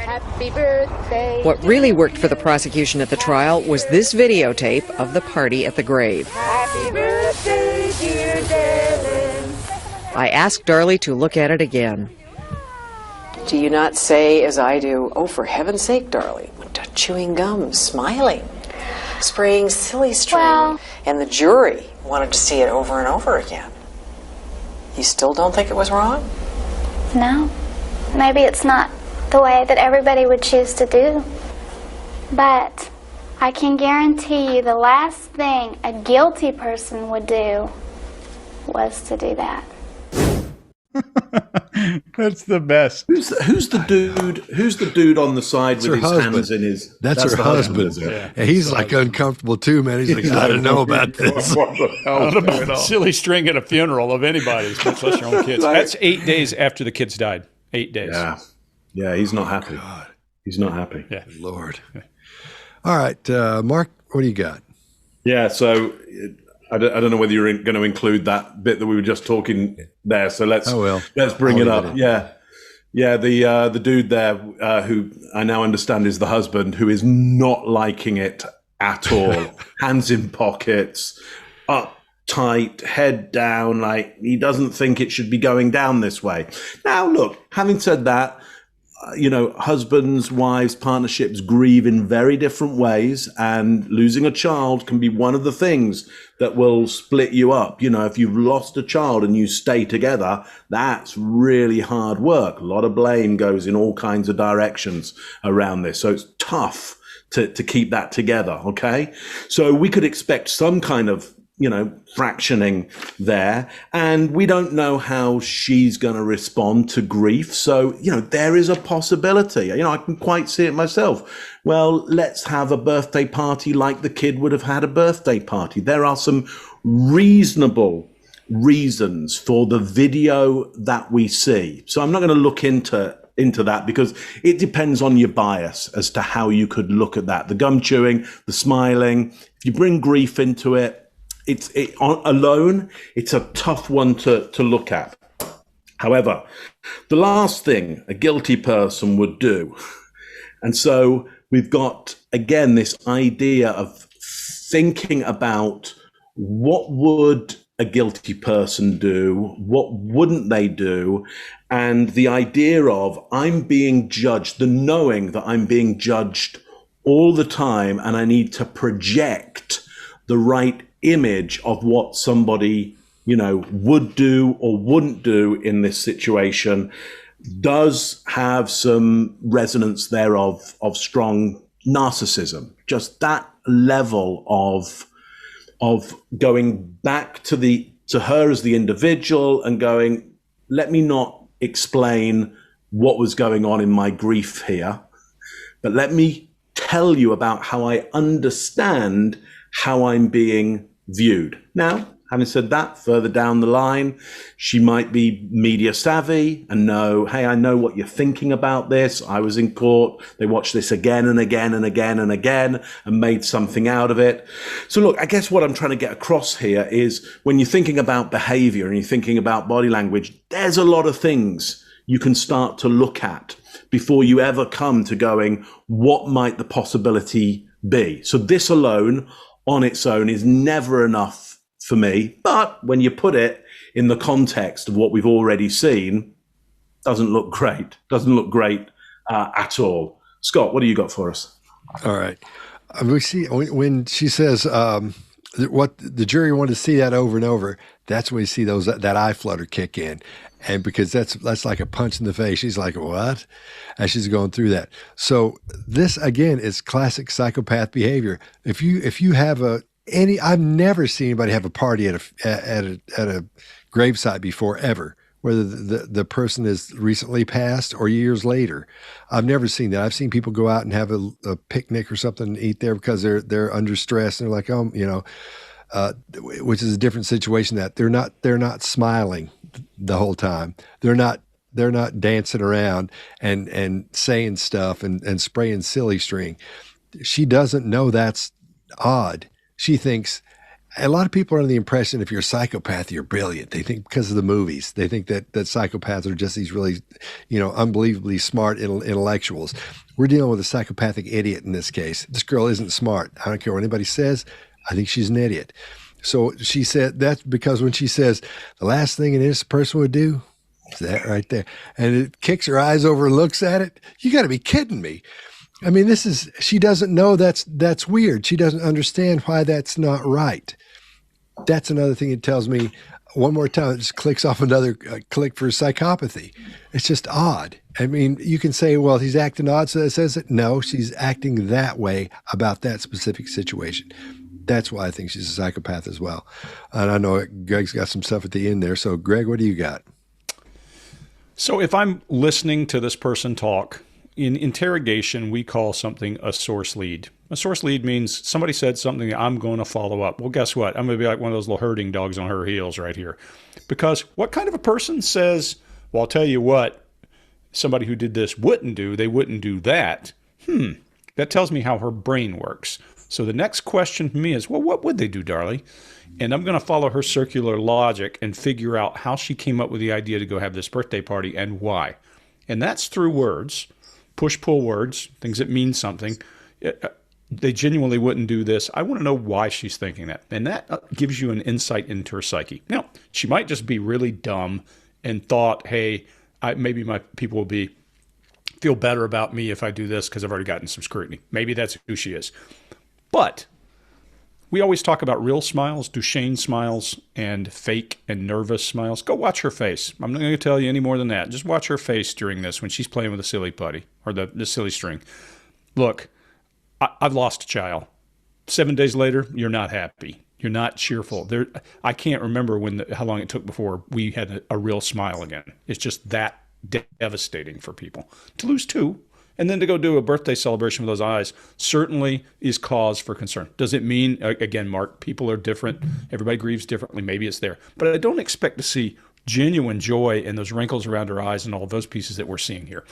Happy birthday. What really worked for the prosecution at the trial was this videotape of the party at the grave. Happy birthday, dear Dylan. I asked Darlie to look at it again. Do you not say, as I do, oh, for heaven's sake, Darlie, chewing gum, smiling, spraying silly string, and the jury wanted to see it over and over again? You still don't think it was wrong? No. Maybe it's not the way that everybody would choose to do. But I can guarantee you the last thing a guilty person would do was to do that. That's the best. Who's the dude? Who's the dude on the side with his hands in his? That's her husband. Yeah. And he's like uncomfortable too, man. He's like, I don't know about this. What the hell is going on? Silly string at a funeral of anybody's, much less your own kids. That's 8 days after the kids died. 8 days. Yeah, yeah. He's not happy. God. He's not happy. Yeah, Lord. All right, Mark, what do you got? Yeah. So I don't know whether you're going to include that bit that we were just talking there. So let's bring it up. Yeah. The dude there who I now understand is the husband, who is not liking it at all. Hands in pockets, uptight, head down, like he doesn't think it should be going down this way. Now, look, having said that, husbands, wives, partnerships grieve in very different ways, and losing a child can be one of the things that will split you up. If you've lost a child and you stay together, that's really hard work. A lot of blame goes in all kinds of directions around this. So it's tough to keep that together. Okay. So we could expect some kind of fractioning there, and we don't know how she's going to respond to grief. So, there is a possibility, I can quite see it myself. Well, let's have a birthday party like the kid would have had a birthday party. There are some reasonable reasons for the video that we see. So I'm not going to look into that, because it depends on your bias as to how you could look at that. The gum chewing, the smiling, if you bring grief into it, alone, it's a tough one to look at. However, the last thing a guilty person would do, and so we've got, again, this idea of thinking about what would a guilty person do, what wouldn't they do, and the idea of I'm being judged, the knowing that I'm being judged all the time, and I need to project the right image of what somebody, would do or wouldn't do in this situation, does have some resonance there of strong narcissism. Just that level of going back to her as the individual and going, let me not explain what was going on in my grief here, but let me tell you about how I understand how I'm being viewed. Now, having said that, further down the line, she might be media savvy and know, hey, I know what you're thinking about this. I was in court. They watched this again and again and again and again and made something out of it. So look, I guess what I'm trying to get across here is when you're thinking about behavior and you're thinking about body language, there's a lot of things you can start to look at before you ever come to going, what might the possibility be? So this alone on its own is never enough for me. But when you put it in the context of what we've already seen, doesn't look great. Doesn't look great at all. Scott, what do you got for us? All right. We see when she says what the jury wanted to see that over and over, that's when we see that eye flutter kick in. And because that's like a punch in the face. She's like, what? As she's going through that. So this, again, is classic psychopath behavior. If you have I've never seen anybody have a party at a gravesite before, ever, whether the person is recently passed or years later. I've never seen that. I've seen people go out and have a picnic or something and eat there because they're under stress and they're like, which is a different situation, that they're not smiling the whole time. They're not dancing around and saying stuff and spraying silly string. She doesn't know that's odd. She thinks, a lot of people are under the impression if you're a psychopath, you're brilliant. They think because of the movies, they think that psychopaths are just these really, unbelievably smart intellectuals. We're dealing with a psychopathic idiot in this case. This girl isn't smart. I don't care what anybody says. I think she's an idiot. So she said that's because when she says the last thing an innocent person would do is that right there, and it kicks her eyes over and looks at it. You got to be kidding me. I mean, she doesn't know that's weird. She doesn't understand why that's not right. That's another thing it tells me. One more time, it just clicks off another click for psychopathy. It's just odd. I mean, you can say, well, he's acting odd, so that says it. No, she's acting that way about that specific situation. That's why I think she's a psychopath as well. And I know Greg's got some stuff at the end there. So, Greg, what do you got? So if I'm listening to this person talk, in interrogation, we call something a source lead. A source lead means somebody said something that I'm going to follow up. Well, guess what? I'm going to be like one of those little herding dogs on her heels right here. Because what kind of a person says, well, I'll tell you what, somebody who did this wouldn't do, they wouldn't do that. That tells me how her brain works. So the next question for me is, well, what would they do, Darlie? And I'm going to follow her circular logic and figure out how she came up with the idea to go have this birthday party and why. And that's through words. Push-pull words, things that mean something. They genuinely wouldn't do this. I want to know why she's thinking that. And that gives you an insight into her psyche. Now, she might just be really dumb and thought, hey, maybe my people will feel better about me if I do this because I've already gotten some scrutiny. Maybe that's who she is. But we always talk about real smiles, Duchenne smiles, and fake and nervous smiles. Go watch her face. I'm not going to tell you any more than that. Just watch her face during this when she's playing with the silly putty or the silly string. Look, I've lost a child. 7 days later, you're not happy. You're not cheerful. I can't remember how long it took before we had a real smile again. It's just that devastating for people. To lose two, and then to go do a birthday celebration with those eyes certainly is cause for concern. Does it mean, again, Mark, people are different. Everybody grieves differently. Maybe it's there. But I don't expect to see genuine joy in those wrinkles around her eyes and all those pieces that we're seeing here.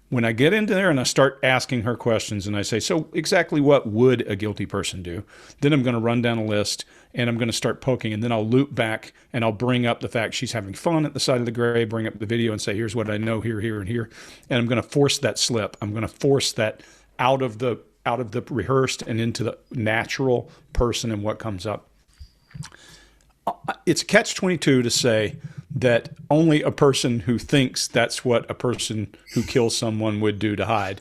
When I get into there and I start asking her questions and I say, so exactly what would a guilty person do? Then I'm going to run down a list and I'm going to start poking, and then I'll loop back and I'll bring up the fact she's having fun at the side of the grave, bring up the video and say, here's what I know here, here, and here. And I'm going to force that slip. I'm going to force that out of the rehearsed and into the natural person and what comes up. It's catch-22 to say that only a person who thinks that's what a person who kills someone would do to hide.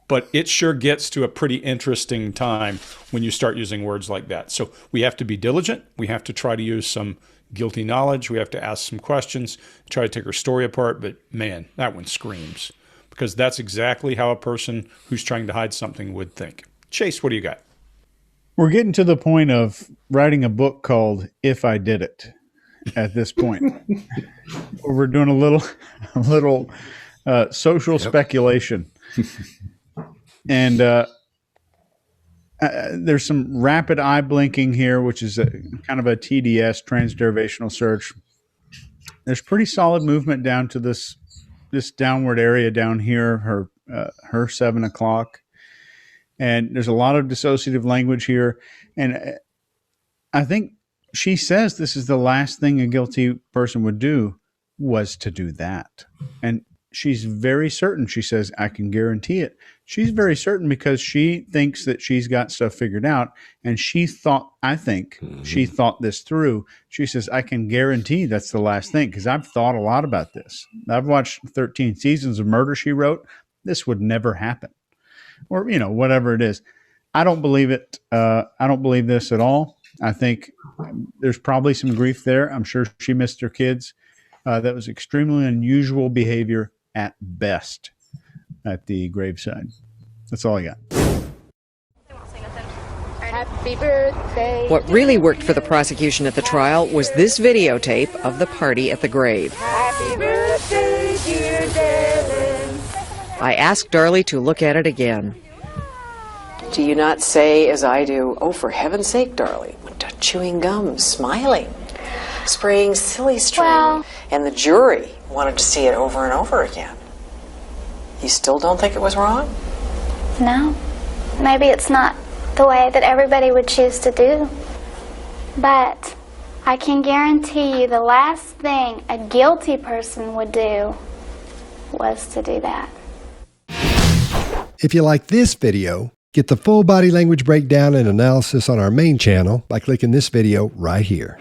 But it sure gets to a pretty interesting time when you start using words like that. So we have to be diligent. We have to try to use some guilty knowledge. We have to ask some questions, try to take her story apart. But man, that one screams, because that's exactly how a person who's trying to hide something would think. Chase, what do you got? We're getting to the point of writing a book called If I Did It at this point. We're doing a little social speculation. And there's some rapid eye blinking here, which is kind of a TDS, transderivational search. There's pretty solid movement down to this downward area down here, her 7 o'clock. And there's a lot of dissociative language here. And I think she says this is the last thing a guilty person would do, was to do that. And she's very certain. She says, I can guarantee it. She's very certain because she thinks that she's got stuff figured out. And she thought this through. She says, I can guarantee that's the last thing, because I've thought a lot about this. I've watched 13 seasons of Murder, She Wrote. This would never happen. Or, whatever it is. I don't believe it. I don't believe this at all. I think there's probably some grief there. I'm sure she missed her kids. That was extremely unusual behavior at best at the graveside. That's all I got. Happy birthday. What really worked for the prosecution at the trial was this videotape of the party at the grave. Happy birthday, dear Dylan. I asked Darlie to look at it again. Do you not say, as I do, oh, for heaven's sake, Darlie, chewing gum, smiling, spraying silly string, and the jury wanted to see it over and over again? You still don't think it was wrong? No. Maybe it's not the way that everybody would choose to do. But I can guarantee you the last thing a guilty person would do was to do that. If you like this video, get the full body language breakdown and analysis on our main channel by clicking this video right here.